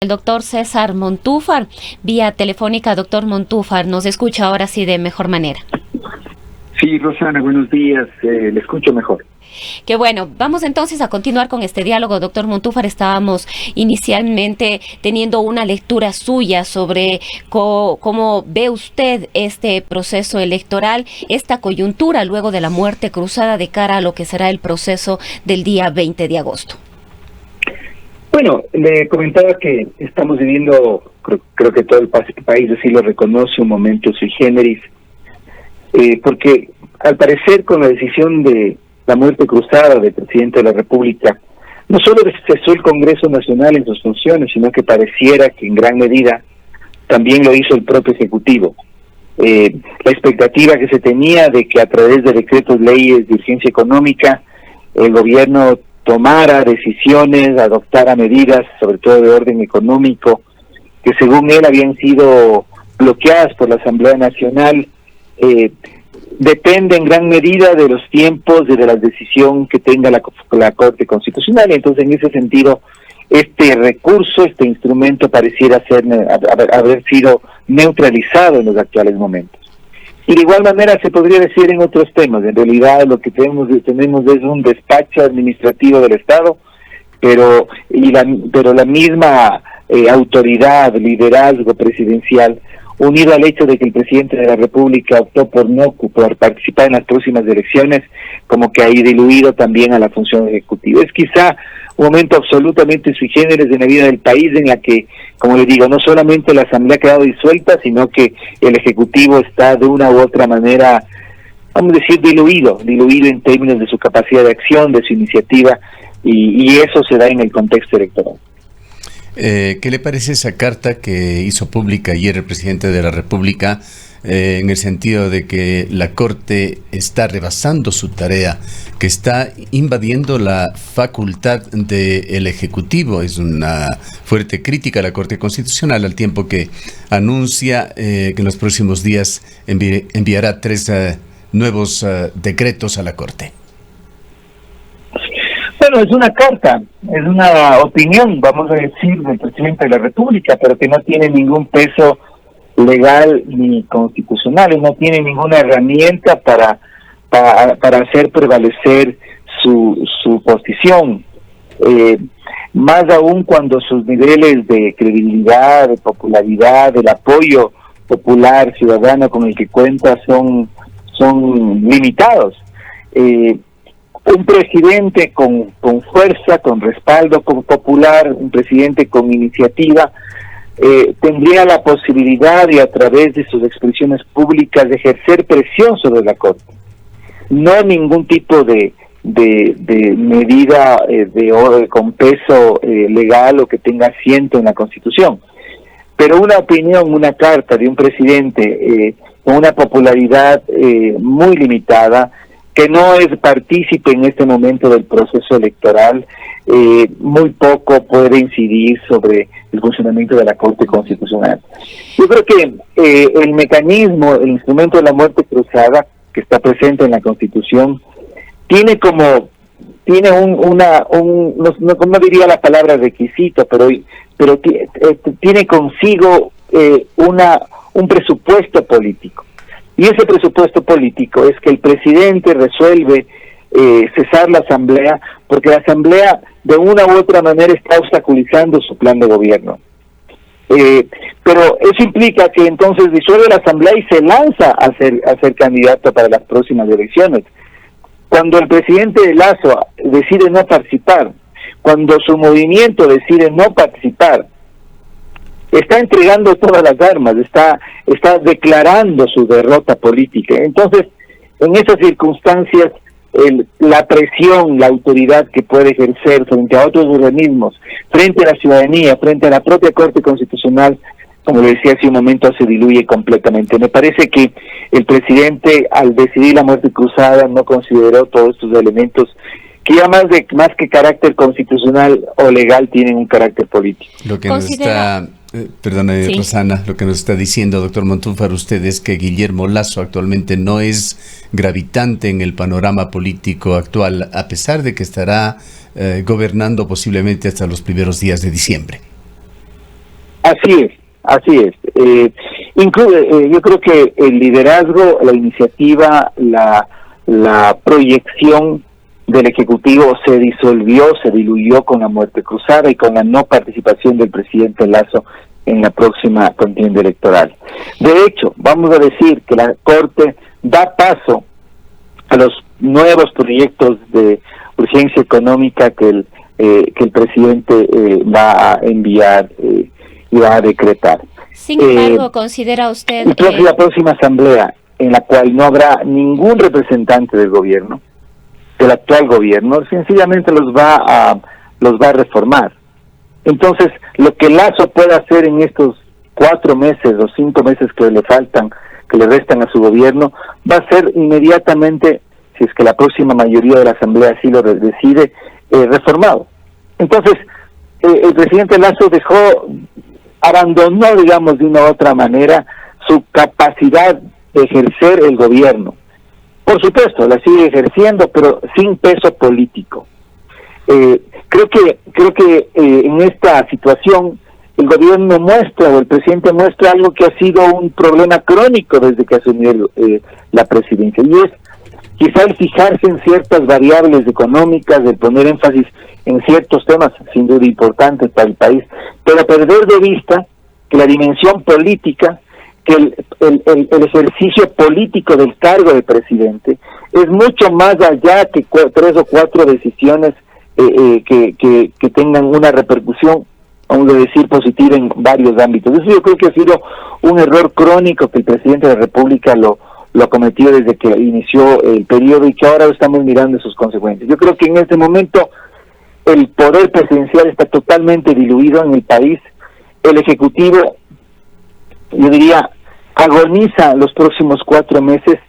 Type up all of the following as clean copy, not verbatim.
El doctor César Montúfar, vía telefónica. Doctor Montúfar, ¿nos escucha ahora sí de mejor manera? Sí, Rosana, buenos días, le escucho mejor. Qué bueno, vamos entonces a continuar con este diálogo. Doctor Montúfar, estábamos inicialmente teniendo una lectura suya sobre cómo ve usted este proceso electoral, esta coyuntura luego de la muerte cruzada de cara a lo que será el proceso del día 20 de agosto. Bueno, le comentaba que estamos viviendo, creo que todo el país así lo reconoce, un momento sui generis, porque al parecer con la decisión de la muerte cruzada del presidente de la República, no solo cesó el Congreso Nacional en sus funciones, sino que pareciera que en gran medida también lo hizo el propio Ejecutivo. La expectativa que se tenía de que a través de decretos leyes de urgencia económica, el gobierno tomara decisiones, adoptara medidas, sobre todo de orden económico, que según él habían sido bloqueadas por la Asamblea Nacional, depende en gran medida de los tiempos y de la decisión que tenga la Corte Constitucional. Entonces, en ese sentido, este recurso, este instrumento pareciera haber sido neutralizado en los actuales momentos. Y de igual manera se podría decir en otros temas. En realidad lo que tenemos es un despacho administrativo del Estado, pero la misma autoridad, liderazgo presidencial, unido al hecho de que el presidente de la República optó por participar en las próximas elecciones, como que ha diluido también a la función ejecutiva. Es quizá un momento absolutamente sui generis en la vida del país, en la que, como le digo, no solamente la Asamblea ha quedado disuelta, sino que el Ejecutivo está de una u otra manera, vamos a decir, diluido en términos de su capacidad de acción, de su iniciativa, y eso se da en el contexto electoral. ¿Qué le parece esa carta que hizo pública ayer el presidente de la República, en el sentido de que la Corte está rebasando su tarea, que está invadiendo la facultad del Ejecutivo? Es una fuerte crítica a la Corte Constitucional, al tiempo que anuncia que en los próximos días enviará 3 nuevos decretos a la Corte. Bueno, es una carta, es una opinión, vamos a decir, del presidente de la República, pero que no tiene ningún peso legal ni constitucional, no tiene ninguna herramienta para hacer prevalecer su posición. Más aún cuando sus niveles de credibilidad, de popularidad, del apoyo popular ciudadano con el que cuenta son limitados. Un presidente con fuerza, con respaldo popular, un presidente con iniciativa, tendría la posibilidad de, a través de sus expresiones públicas, de ejercer presión sobre la Corte. No ningún tipo de medida con peso legal o que tenga asiento en la Constitución. Pero una opinión, una carta de un presidente con una popularidad muy limitada, que no es partícipe en este momento del proceso electoral, muy poco puede incidir sobre el funcionamiento de la Corte Constitucional. Yo creo que el mecanismo, el instrumento de la muerte cruzada, que está presente en la Constitución, tiene no diría la palabra requisito, pero tiene consigo un presupuesto político. Y ese presupuesto político es que el presidente resuelve cesar la Asamblea, porque la Asamblea de una u otra manera está obstaculizando su plan de gobierno. Pero eso implica que entonces disuelve la Asamblea y se lanza a ser candidato para las próximas elecciones. Cuando el presidente Lasso decide no participar, cuando su movimiento decide no participar, está entregando todas las armas, está declarando su derrota política. Entonces, en esas circunstancias, la presión, la autoridad que puede ejercer frente a otros organismos, frente a la ciudadanía, frente a la propia Corte Constitucional, como le decía hace un momento, se diluye completamente. Me parece que el presidente, al decidir la muerte cruzada, no consideró todos estos elementos que ya más que carácter constitucional o legal tienen un carácter político. Lo que nos está, Sí. Rosana, lo que nos está diciendo, doctor Montúfar, usted, es que Guillermo Lasso actualmente no es gravitante en el panorama político actual, a pesar de que estará gobernando posiblemente hasta los primeros días de diciembre. Así es, así es. Yo creo que el liderazgo, la iniciativa, la proyección del Ejecutivo se diluyó con la muerte cruzada y con la no participación del presidente Lasso en la próxima contienda electoral. De hecho, vamos a decir que la Corte da paso a los nuevos proyectos de urgencia económica que el presidente va a enviar y va a decretar. Sin embargo, ¿considera usted la próxima asamblea, en la cual no habrá ningún representante del gobierno, del actual gobierno, sencillamente los va a reformar? Entonces, lo que Lasso pueda hacer en estos 4 meses o 5 meses que le faltan, que le restan a su gobierno, va a ser inmediatamente, si es que la próxima mayoría de la asamblea así lo decide, reformado. Entonces, el presidente Lasso abandonó, digamos, de una u otra manera, su capacidad de ejercer el gobierno. Por supuesto, la sigue ejerciendo, pero sin peso político. Creo que en esta situación el gobierno muestra, o el presidente muestra algo que ha sido un problema crónico desde que asumió la presidencia, y es quizá el fijarse en ciertas variables económicas, el poner énfasis en ciertos temas sin duda importantes para el país, pero perder de vista que la dimensión política, que el ejercicio político del cargo de presidente es mucho más allá que 3 o 4 decisiones que tengan una repercusión, vamos a decir, positiva en varios ámbitos. Eso yo creo que ha sido un error crónico que el presidente de la República lo cometió desde que inició el periodo y que ahora estamos mirando sus consecuencias. Yo creo que en este momento el poder presidencial está totalmente diluido en el país. El Ejecutivo, yo diría, agoniza los próximos 4 meses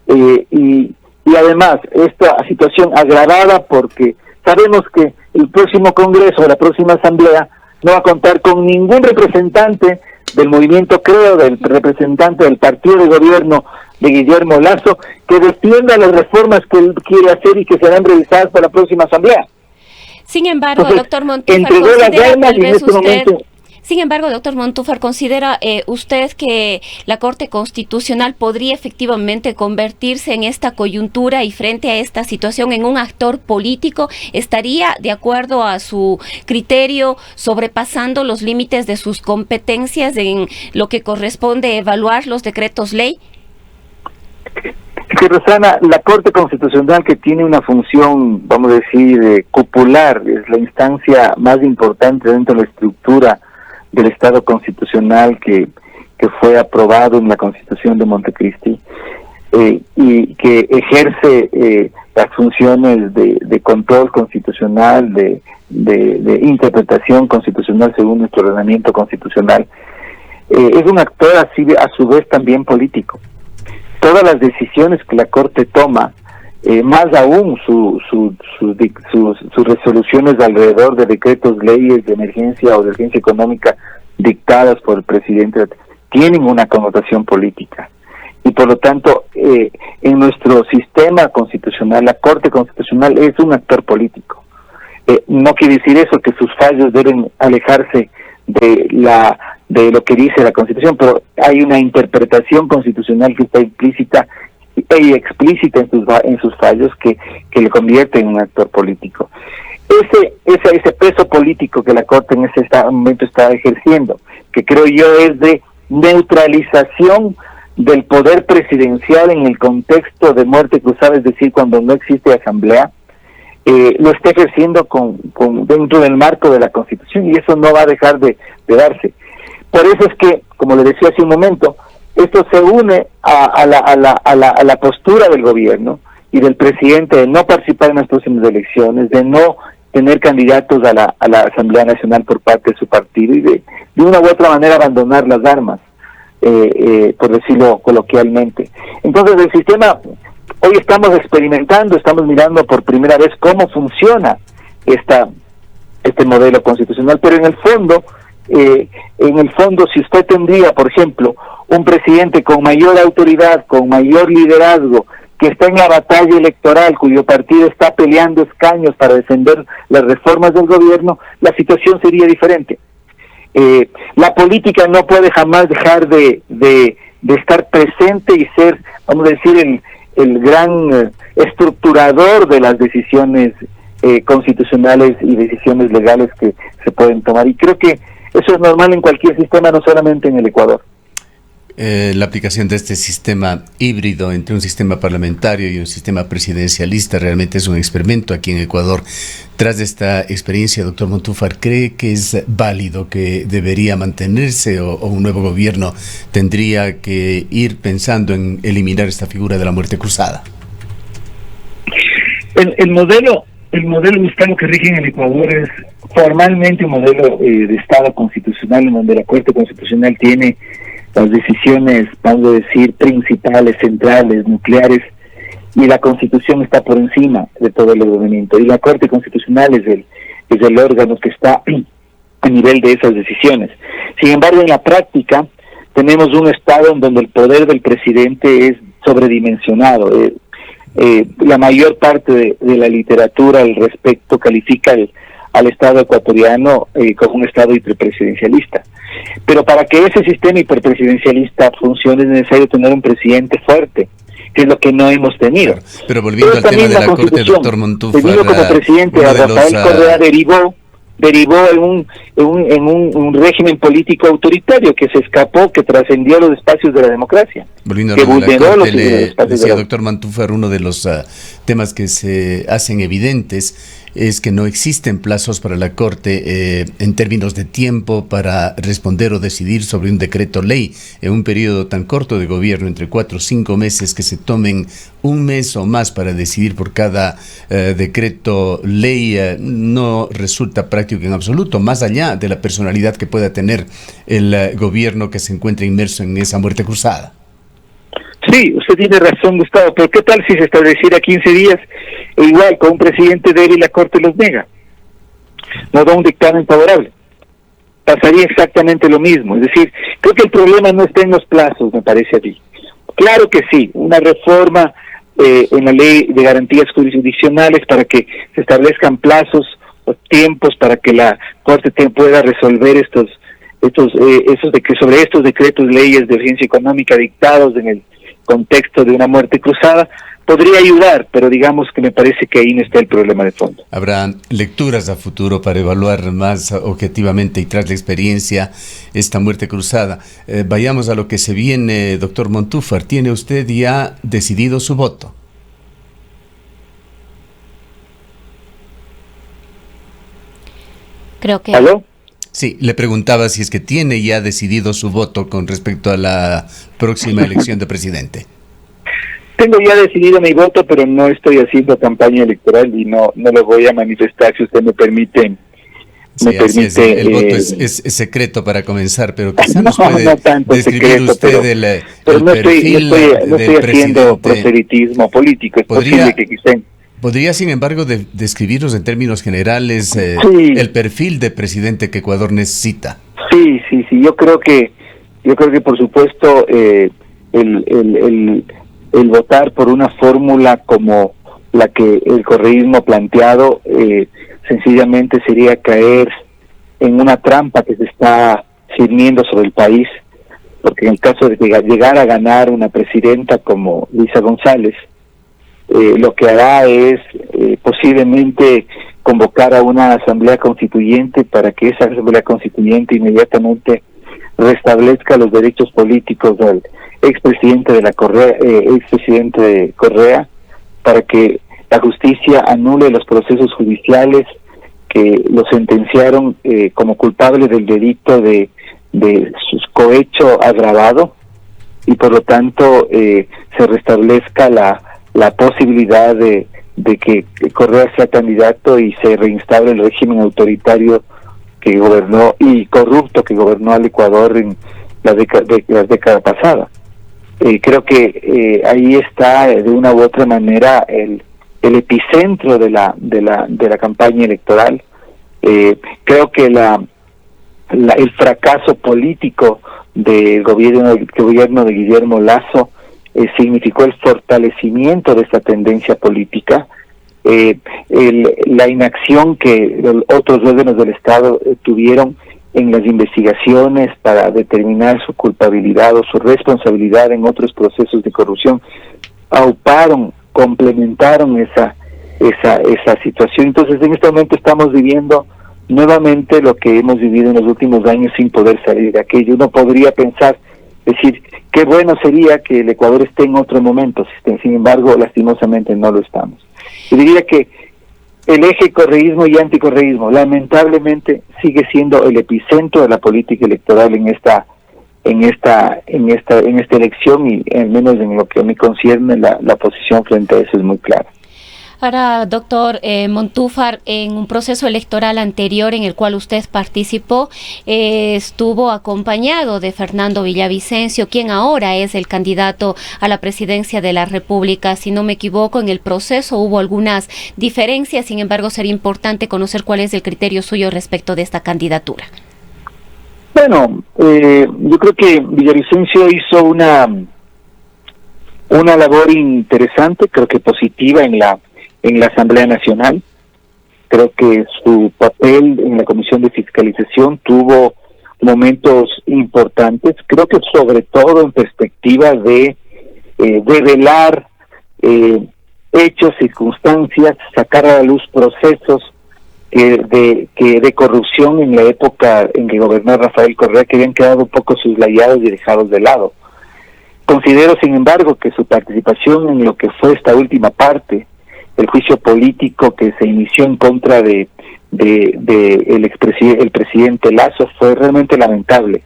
y además esta situación agravada porque sabemos que el próximo Congreso, la próxima Asamblea, no va a contar con ningún representante del movimiento Creo, del representante del partido de gobierno de Guillermo Lasso, que defienda las reformas que él quiere hacer y que serán realizadas por la próxima Asamblea. Sin embargo, entonces, doctor Montúfar, entregó las armas y en este momento... Sin embargo, doctor Montúfar, ¿considera usted que la Corte Constitucional podría efectivamente convertirse en esta coyuntura y frente a esta situación en un actor político? ¿Estaría, de acuerdo a su criterio, sobrepasando los límites de sus competencias en lo que corresponde evaluar los decretos ley? Sí, Rosana, la Corte Constitucional, que tiene una función, vamos a decir, cupular, es la instancia más importante dentro de la estructura del Estado constitucional que fue aprobado en la Constitución de Montecristi, y que ejerce las funciones de control constitucional, de interpretación constitucional según nuestro ordenamiento constitucional, es un actor así a su vez también político. Todas las decisiones que la Corte toma, más aún sus resoluciones alrededor de decretos, leyes de emergencia o de urgencia económica dictadas por el presidente, tienen una connotación política. Y por lo tanto, en nuestro sistema constitucional, la Corte Constitucional es un actor político. No quiere decir eso que sus fallos deben alejarse de lo que dice la Constitución, pero hay una interpretación constitucional que está implícita y explícita en sus fallos que le convierte en un actor político. Ese peso político que la Corte en ese momento está ejerciendo, que creo yo es de neutralización del poder presidencial en el contexto de muerte cruzada, es decir, cuando no existe asamblea, lo está ejerciendo dentro del marco de la Constitución, y eso no va a dejar de darse. Por eso es que, como le decía hace un momento, esto se une a la postura del gobierno y del presidente de no participar en las próximas elecciones, de no tener candidatos a la Asamblea Nacional por parte de su partido y de una u otra manera abandonar las armas, por decirlo coloquialmente. Entonces el sistema, hoy estamos experimentando, estamos mirando por primera vez cómo funciona este modelo constitucional, pero en el fondo, si usted tendría, por ejemplo, un presidente con mayor autoridad, con mayor liderazgo, que está en la batalla electoral, cuyo partido está peleando escaños para defender las reformas del gobierno, la situación sería diferente. La política no puede jamás dejar de estar presente y ser, vamos a decir, el gran estructurador de las decisiones constitucionales y decisiones legales que se pueden tomar. Y creo que eso es normal en cualquier sistema, no solamente en el Ecuador. La aplicación de este sistema híbrido entre un sistema parlamentario y un sistema presidencialista realmente es un experimento aquí en Ecuador. Tras de esta experiencia, doctor Montúfar, ¿cree que es válido, que debería mantenerse o un nuevo gobierno tendría que ir pensando en eliminar esta figura de la muerte cruzada? El modelo de Estado que rige en el Ecuador es formalmente un modelo de Estado constitucional, en donde la Corte Constitucional tiene las decisiones, vamos a decir, principales, centrales, nucleares, y la Constitución está por encima de todo el ordenamiento. Y la Corte Constitucional es el órgano que está a nivel de esas decisiones. Sin embargo, en la práctica, tenemos un Estado en donde el poder del presidente es sobredimensionado. La mayor parte de la literatura al respecto califica al Estado ecuatoriano como un Estado hiperpresidencialista. Pero para que ese sistema hiperpresidencialista funcione es necesario tener un presidente fuerte, que es lo que no hemos tenido. Claro, pero volviendo al tema de la Corte, doctor Montúfar, tenido como presidente a Rafael Correa derivó en un régimen político autoritario que se escapó, que trascendió los espacios de la democracia, volviendo que vulneró los espacios. Decía, doctor Montúfar, uno de los temas que se hacen evidentes es que no existen plazos para la Corte en términos de tiempo para responder o decidir sobre un decreto ley en un periodo tan corto de gobierno, entre 4 o 5 meses, que se tomen un mes o más para decidir por cada decreto ley, no resulta práctico en absoluto, más allá de la personalidad que pueda tener el gobierno que se encuentra inmerso en esa muerte cruzada. Sí, usted tiene razón, Gustavo, pero ¿qué tal si se estableciera 15 días e igual con un presidente débil la Corte los niega? No da un dictamen favorable. Pasaría exactamente lo mismo. Es decir, creo que el problema no está en los plazos, me parece a mí. Claro que sí, una reforma en la ley de garantías jurisdiccionales para que se establezcan plazos o tiempos para que la Corte pueda resolver sobre estos decretos leyes de urgencia económica dictados en el contexto de una muerte cruzada, podría ayudar, pero digamos que me parece que ahí no está el problema de fondo. Habrá lecturas a futuro para evaluar más objetivamente y tras la experiencia esta muerte cruzada. Vayamos a lo que se viene, doctor Montúfar. ¿Tiene usted ya decidido su voto? Creo que... ¿Aló? Sí, le preguntaba si es que tiene ya decidido su voto con respecto a la próxima elección de presidente. Tengo ya decidido mi voto, pero no estoy haciendo campaña electoral y no lo voy a manifestar, si usted me permite. El voto es secreto para comenzar, pero quizás nos puede describir secreto, usted el perfil no estoy haciendo proselitismo político. Es posible que quizá... ¿Podría, sin embargo, describirnos en términos generales el perfil de presidente que Ecuador necesita? Sí. Yo creo que por supuesto el votar por una fórmula como la que el correísmo ha planteado sencillamente sería caer en una trampa que se está sirviendo sobre el país, porque en el caso de llegar a ganar una presidenta como Luisa González, lo que hará es posiblemente convocar a una asamblea constituyente para que esa asamblea constituyente inmediatamente restablezca los derechos políticos del expresidente de Correa, para que la justicia anule los procesos judiciales que lo sentenciaron como culpable del delito de su cohecho agravado, y por lo tanto se restablezca la posibilidad de que Correa sea candidato y se reinstaure el régimen autoritario que gobernó y corrupto que gobernó al Ecuador en la década pasada. Creo que ahí está de una u otra manera el epicentro de la campaña electoral. Creo que el fracaso político del gobierno de Guillermo Lasso significó el fortalecimiento de esta tendencia política, la inacción que los otros órganos del Estado tuvieron en las investigaciones para determinar su culpabilidad o su responsabilidad en otros procesos de corrupción, auparon, complementaron esa situación. Entonces, en este momento estamos viviendo nuevamente lo que hemos vivido en los últimos años sin poder salir de aquello. Uno podría pensar, decir, qué bueno sería que el Ecuador esté en otro momento, sin embargo, lastimosamente no lo estamos. Yo diría que el eje correísmo y anticorreísmo lamentablemente sigue siendo el epicentro de la política electoral en esta elección, y al menos en lo que me concierne la posición frente a eso es muy clara. Ahora, doctor Montúfar, en un proceso electoral anterior en el cual usted participó, estuvo acompañado de Fernando Villavicencio, quien ahora es el candidato a la presidencia de la República. Si no me equivoco, en el proceso hubo algunas diferencias, sin embargo, sería importante conocer cuál es el criterio suyo respecto de esta candidatura. Bueno, yo creo que Villavicencio hizo una labor interesante, creo que positiva en la Asamblea Nacional. Creo que su papel en la Comisión de Fiscalización tuvo momentos importantes, creo que sobre todo en perspectiva de develar hechos, circunstancias, sacar a la luz procesos de corrupción en la época en que gobernó Rafael Correa, que habían quedado un poco soslayados y dejados de lado. Considero, sin embargo, que su participación en lo que fue esta última parte, el juicio político que se inició en contra de el presidente Lasso, fue realmente lamentable,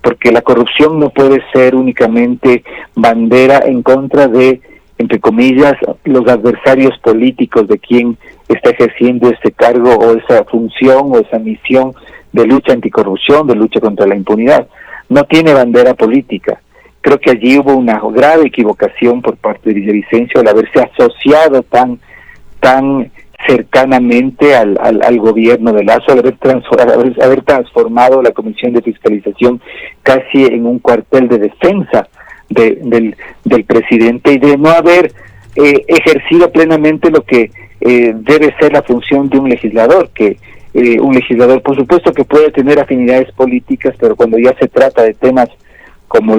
porque la corrupción no puede ser únicamente bandera en contra de, entre comillas, los adversarios políticos de quien está ejerciendo ese cargo o esa función o esa misión de lucha anticorrupción, de lucha contra la impunidad. No tiene bandera política. Creo que allí hubo una grave equivocación por parte de Villavicencio al haberse asociado tan cercanamente al gobierno de Lasso, al haber transformado la Comisión de Fiscalización casi en un cuartel de defensa del presidente, y de no haber ejercido plenamente lo que debe ser la función de un legislador, que un legislador, por supuesto, que puede tener afinidades políticas, pero cuando ya se trata de temas como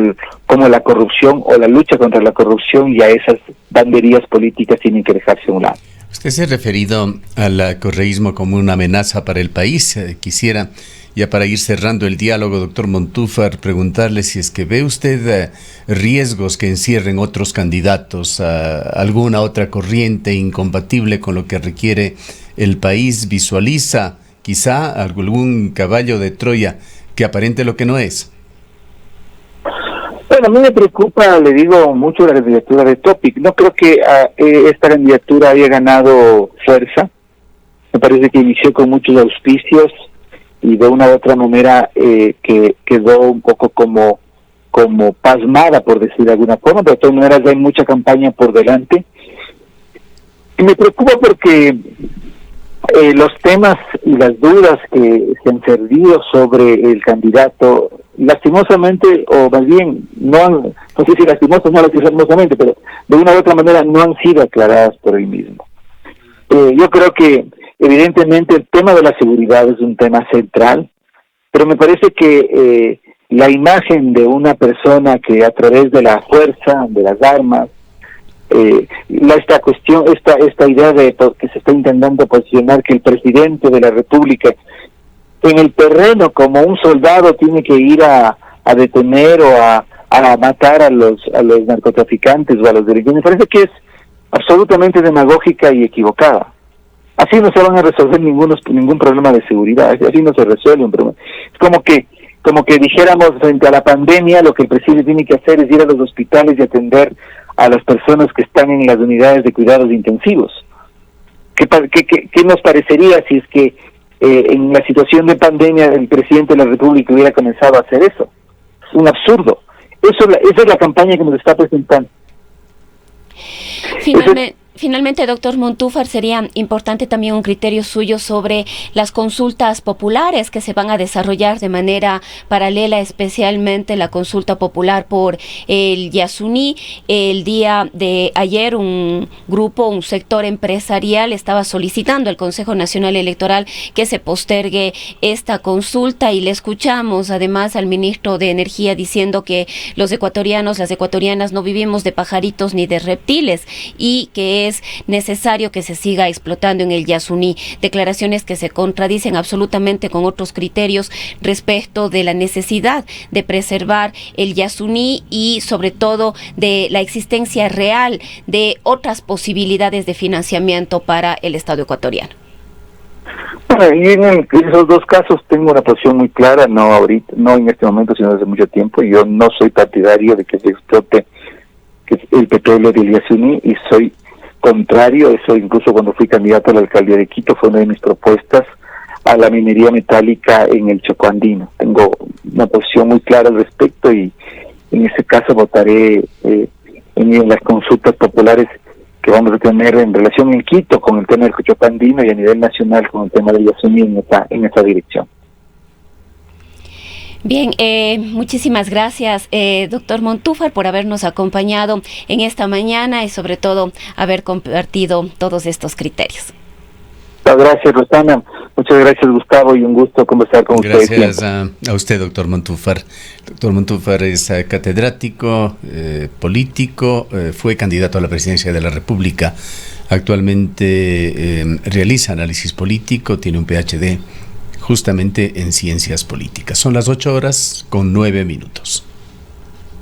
la corrupción o la lucha contra la corrupción, ya esas banderías políticas tienen que dejarse a un lado. Usted se ha referido al correísmo como una amenaza para el país. Quisiera, ya para ir cerrando el diálogo, doctor Montúfar, preguntarle si es que ve usted riesgos que encierren otros candidatos, alguna otra corriente incompatible con lo que requiere el país, visualiza quizá algún caballo de Troya que aparente lo que no es. Bueno, a mí me preocupa, le digo, mucho la candidatura de Topic. No creo que esta candidatura haya ganado fuerza. Me parece que inició con muchos auspicios y de una u otra manera que quedó un poco como pasmada, por decir de alguna forma, pero de todas maneras hay mucha campaña por delante. Y me preocupa porque los temas y las dudas que se han servido sobre el candidato, lastimosamente, o más bien, no sé si lastimosamente, pero de una u otra manera no han sido aclaradas por él mismo. Yo creo que evidentemente el tema de la seguridad es un tema central, pero me parece que la imagen de una persona que a través de la fuerza, de las armas, esta idea de que se está intentando posicionar que el presidente de la República en el terreno como un soldado tiene que ir a detener o a matar a los narcotraficantes o a los delincuentes, me parece que es absolutamente demagógica y equivocada. Así no se van a resolver ningún problema de seguridad, así no se resuelve un problema. Es como que dijéramos frente a la pandemia, lo que el presidente tiene que hacer es ir a los hospitales y atender a las personas que están en las unidades de cuidados intensivos. ¿Qué nos parecería si es que en la situación de pandemia el presidente de la República hubiera comenzado a hacer eso? Es un absurdo. Esa es la campaña que nos está presentando. Finalmente, doctor Montúfar, sería importante también un criterio suyo sobre las consultas populares que se van a desarrollar de manera paralela, especialmente la consulta popular por el Yasuní. El día de ayer un sector empresarial estaba solicitando al Consejo Nacional Electoral que se postergue esta consulta, y le escuchamos además al ministro de Energía diciendo que los ecuatorianos, las ecuatorianas no vivimos de pajaritos ni de reptiles y que es necesario que se siga explotando en el Yasuní. Declaraciones que se contradicen absolutamente con otros criterios respecto de la necesidad de preservar el Yasuní y sobre todo de la existencia real de otras posibilidades de financiamiento para el Estado ecuatoriano. Bueno, y en esos dos casos tengo una posición muy clara, no ahorita, no en este momento, sino desde mucho tiempo. Yo no soy partidario de que se explote el petróleo del Yasuní y soy contrario. Eso incluso cuando fui candidato a la alcaldía de Quito fue una de mis propuestas a la minería metálica en el Chocó andino. Tengo una posición muy clara al respecto y en ese caso votaré en las consultas populares que vamos a tener en relación en Quito con el tema del Chocó andino y a nivel nacional con el tema del Yasuní en esa dirección. Bien, muchísimas gracias, doctor Montúfar, por habernos acompañado en esta mañana y sobre todo haber compartido todos estos criterios. Muchas gracias, Rosana. Muchas gracias, Gustavo, y un gusto conversar con ustedes. Gracias a usted, doctor Montúfar. Doctor Montúfar es catedrático, político, fue candidato a la presidencia de la República. Actualmente realiza análisis político, tiene un PhD justamente en ciencias políticas. Son las 8:09 minutos.